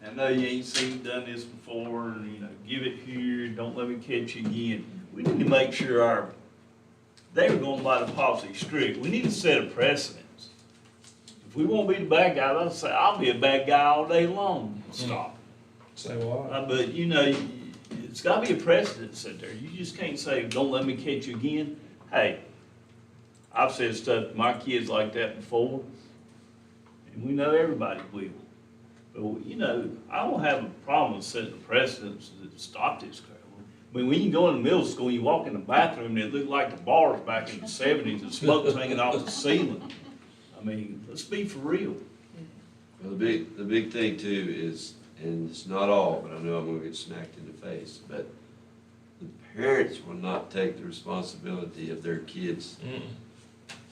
I know you ain't done this before, and, give it here, don't let me catch you again. We need to make sure they were going by the policy strict. We need to set a precedence. If we won't be the bad guy, let's say, I'll be a bad guy all day long. Stop. Say what? But, it's gotta be a precedent set there. You just can't say, don't let me catch you again. Hey, I've said stuff to my kids like that before, and we know everybody will. But, I don't have a problem with setting a precedence to stop this crap. I mean, when you go into middle school, you walk in the bathroom, and it looked like the bars back in the 70s, and smoke's hanging off the ceiling. I mean, let's be for real. Well, the big thing too is, and it's not all, but I know I'm gonna get smacked in the face, but the parents will not take the responsibility of their kids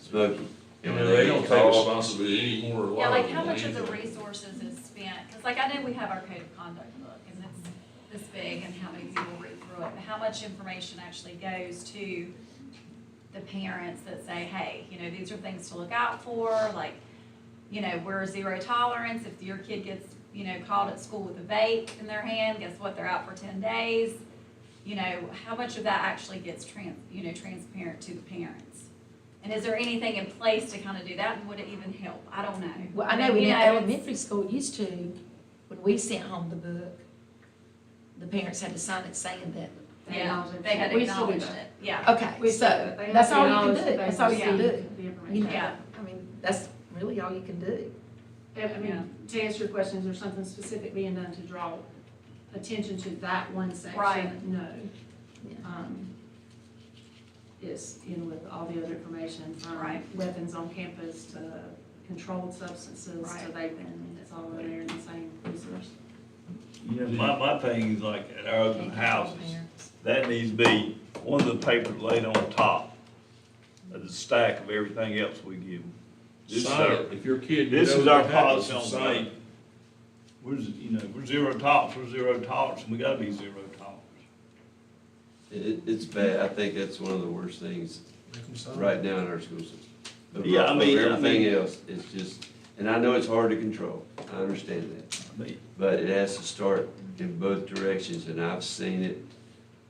smoking. And when They don't get take called- responsibility anymore. Yeah, like how much of the resources is spent, because like I know we have our code of conduct book and it's this big and how many people read through it, but how much information actually goes to the parents that say, hey, these are things to look out for, like, we're zero tolerance, if your kid gets, caught at school with a vape in their hand, guess what, they're out for 10 days. How much of that actually gets transparent to the parents? And is there anything in place to kind of do that, and would it even help? I don't know. Well, I know in elementary school used to, when we sent home the book, the parents had to sign it saying that. Yeah, they had We still do acknowledged that. it, yeah. Okay, so that's all you can do, that's all you can do. The You information. know, Yeah. I mean, that's really all you can do. And, I mean, to answer your question, is there something specific being done to draw attention to that one section? Right. No. Yeah. It's, with all the other information from Right. weapons on campus to controlled substances to Right. vaping, it's all in there in the same resource. My thing is like at our open houses, that needs to be one of the papers laid on top of the stack of everything else we give them. This is Sign our, it. If your kid. this knows is our what happens, policy on sign vape. it. We're zero tolerance, and we gotta be zero tolerance. It's bad. I think that's one of the worst things Make them sign it. right now in our school system. But Yeah, I mean- everything else, it's just, and I know it's hard to control. I understand that. I mean, But it has to start in both directions, and I've seen it.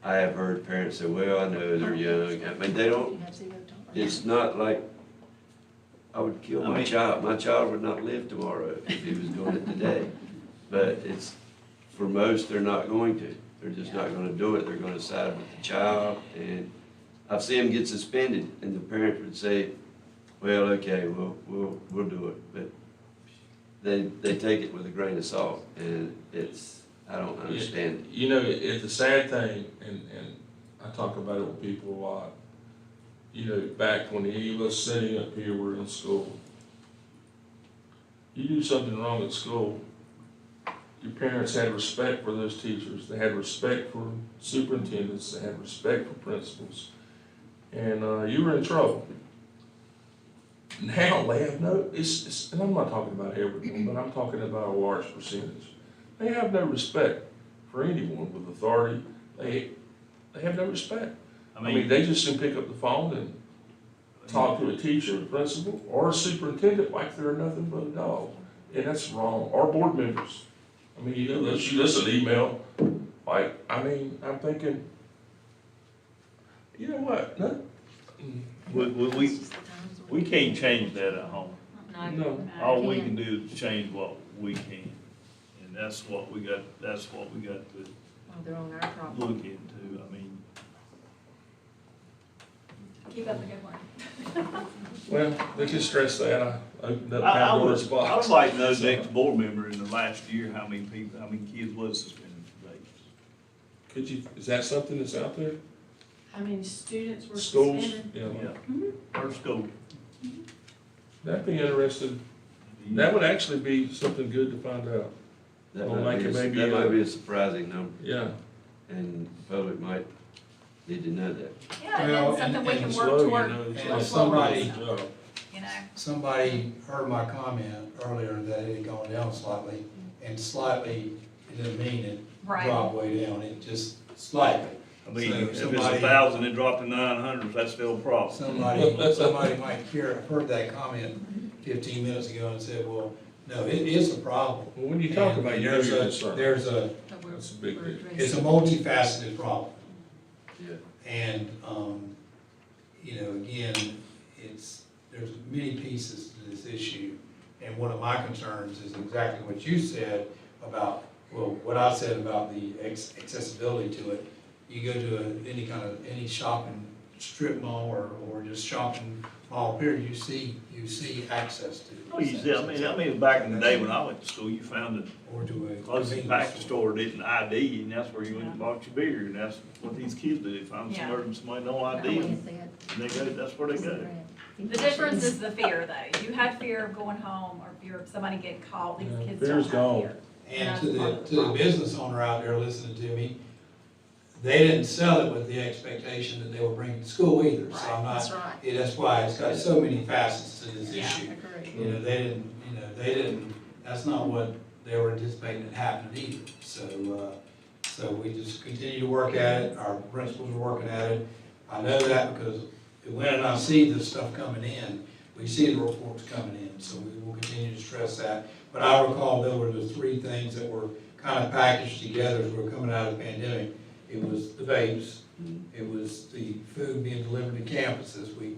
I have heard parents say, well, I know they're young. I mean, they don't, You have zero tolerance. it's not like I would kill I my mean- child. My child would not live tomorrow if he was doing it today. But it's, for most, they're not going to. They're just not gonna do it. They're gonna side with the child. And I've seen them get suspended, and the parents would say, well, okay, we'll do it. But they take it with a grain of salt, and it's, I don't understand it. It's the sad thing, and I talk about it with people a lot. Back when any of us sitting up here were in school, you do something wrong at school, your parents had respect for those teachers, they had respect for superintendents, they had respect for principals, and you were in trouble. now they have no, and I'm not talking about everyone, but I'm talking about a large percentage. They have no respect for anyone with authority. They have no respect. I mean, they just can pick up the phone and talk to a teacher, a principal, or a superintendent like they're nothing but a dog. And that's wrong. Or board members. I mean, you know, they'll shoot us an email. Like, I mean, I'm thinking, you know what? No. We can't change that at home. No. All we can do is change what we can. And that's what we got to They're on our problem. look into. I mean, Keep up the good work. Well, they can stress that. I opened up I Pandora's would box. like to know the next board member in the last year, how many kids was suspended for dates. Could you, is that something that's out there? How many students were Schools? suspended? Yeah. Per school. That'd be interesting. That would actually be something good to find out. That Well, might like be, it may be that a- might be a surprising number, Yeah. and the public might need to know that. Yeah, and Well, then something we and can It's work low, you toward, know, it's and like somebody- somebody's job. you know. Somebody heard my comment earlier that it had gone down slightly, and slightly, it didn't mean it Right. dropped way down, it just slightly. I mean, So if it's somebody- 1,000, it dropped to 900, that's still a problem. Somebody might hear, heard that comment 15 minutes ago and said, well, no, it is a problem. Well, when you talk And about it, there's you're a- concerned. There's a, That's a big deal. it's a multifaceted problem. Yeah. And, you know, again, there's many pieces to this issue. And one of my concerns is exactly what you said about, well, what I said about the accessibility to it. You go to any shopping strip mall or just shopping mall period, you see access to it. Oh, you see, I mean, back in the day when I went to school, you found the Or to a closest convenience package store didn't ID, and that's where you went and bought your beer, and that's what these kids do. They find Yeah. somebody no ID, and they go, that's where they go. The difference is the fear, though. You had fear of going home or fear of somebody getting caught. These Yeah, kids fear's don't have gone. fear. And to the business owner out there listening to me, they didn't sell it with the expectation that they would bring it to school either. So I'm That's not, right. that's why it's got so many facets to this Yeah. issue. Agree. You know, they didn't, that's not what they were anticipating had happened either. So we just continue to work at it, our principals are working at it. I know that because when I see this stuff coming in, we see the reports coming in, so we will continue to stress that. But I recall there were the three things that were kind of packaged together as we were coming out of the pandemic. It was the vapes, it was the food being delivered to campuses, we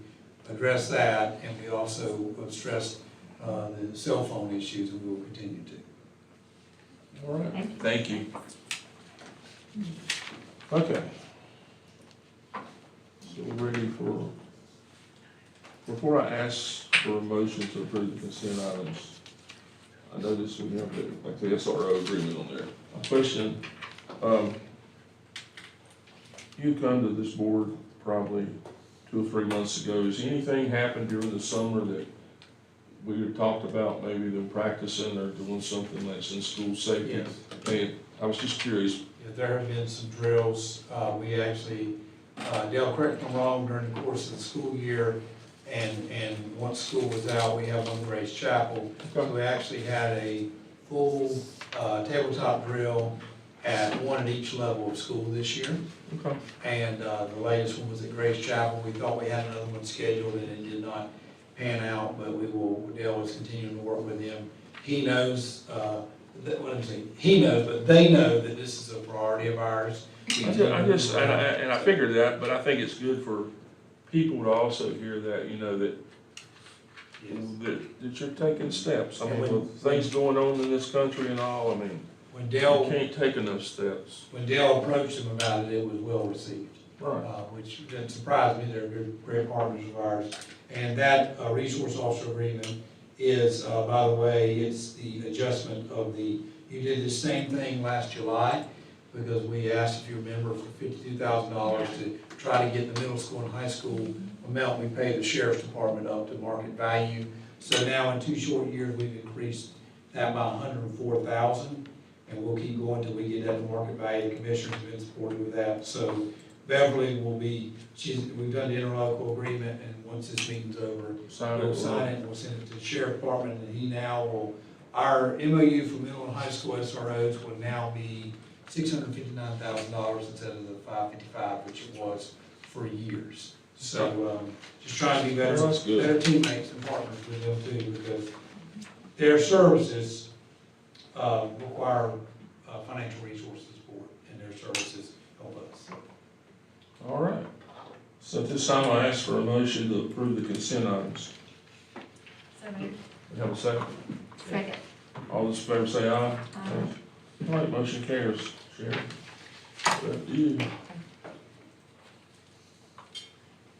addressed that, and we also stressed the cell phone issues, and we will continue to. All right, thank you. Okay. So we're ready before I ask for a motion to approve the consent items, I noticed we have the SRO agreement on there. A question, you come to this board probably 2 or 3 months ago. Has anything happened during the summer that we had talked about, maybe them practicing or doing something that's in school safety? Yes. And I was just curious. Yeah, there have been some drills, we actually, Dale, correct me if I'm wrong, during the course of the school year, and once school was out, we have on Grace Chapel. So we actually had a full tabletop drill at one at each level of school this year. Okay. And the latest one was at Grace Chapel. We thought we had another one scheduled and it did not pan out, but Dale is continuing to work with him. He knows, he knows, but they know that this is a priority of ours. I figured that, but I think it's good for people to also hear that, you know, that you're taking steps. I mean, with things going on in this country and all, I mean, When you Dale, can't take enough steps. when Dale approached him about it, it was well received. Right. Which didn't surprise me. They're great partners of ours. And that resource officer agreement is, by the way, it's the adjustment of you did the same thing last July, because we asked, if you remember, for $52,000 to try to get the middle school and high school amount we pay the sheriff's department up to market value. So now in 2 short years, we've increased that by $104,000, and we'll keep going until we get that to market value. The commissioner's been supportive of that. So Beverly will be, we've done the interlocal agreement, and once this meeting's over, we'll sign it, and we'll send it to the sheriff department, and he now will, our MOU for middle and high school SROs will now be $659,000 instead of the $555, which it was for years. So, just trying to be better, That's good. better teammates and partners with them too, because their services, require, financial resources support, and their services help us. All right. So at this time, I ask for a motion to approve the consent items. So moved. We have a second. Second. All those in favor say aye. All right, motion carries. Sharon, up to you.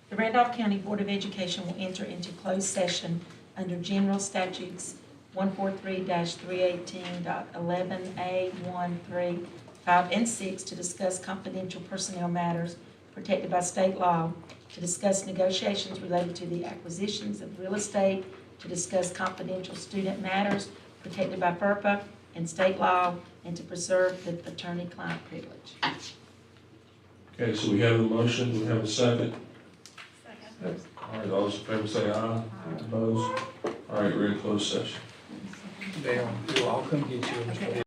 The Randolph County Board of Education will enter into closed session under General Statutes 143-318.11A1, 5, and 6 to discuss confidential personnel matters protected by state law, to discuss negotiations related to the acquisitions of real estate, to discuss confidential student matters protected by FERPA and state law, and to preserve the attorney-client privilege. Okay, so we have a motion, we have a second. Second. All right, all those in favor say aye. Opposed? All right, we're in closed session. Dale, I'll come get you, Mr.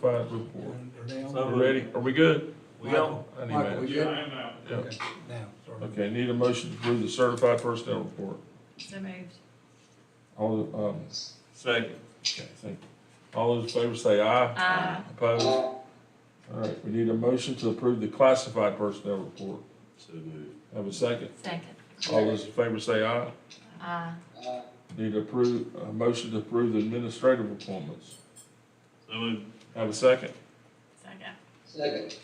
certified report. They're down. So You ready? Are we good? We on? I need Michael, we that. good? Yeah. Okay, now, sorry. Okay, need a motion to approve the certified personnel report. So moved. All, Second. okay, thank you. All those in favor say aye. Aye. Opposed? All right, we need a motion to approve the classified personnel report. So moved. Have a second? Second. All those in favor say aye. Aye. Need to approve, a motion to approve the administrative appointments. So moved. Have a second? Second.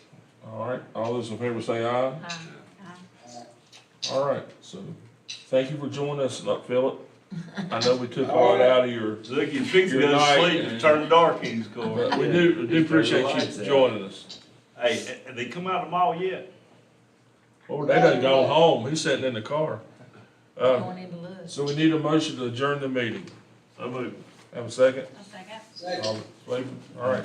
All right, all those in favor say aye. Aye. All right, so thank you for joining us, Philip. I know we took a lot out of your, Look, you fixed to Good go to night. sleep and turn the dark keys, Corey. but we do appreciate you joining us. Hey, have they come out of the mall yet? Oh, they done gone home. He's sitting in the car. Going into lunch. So we need a motion to adjourn the meeting. So moved. Have a second? A second. All in favor? All right.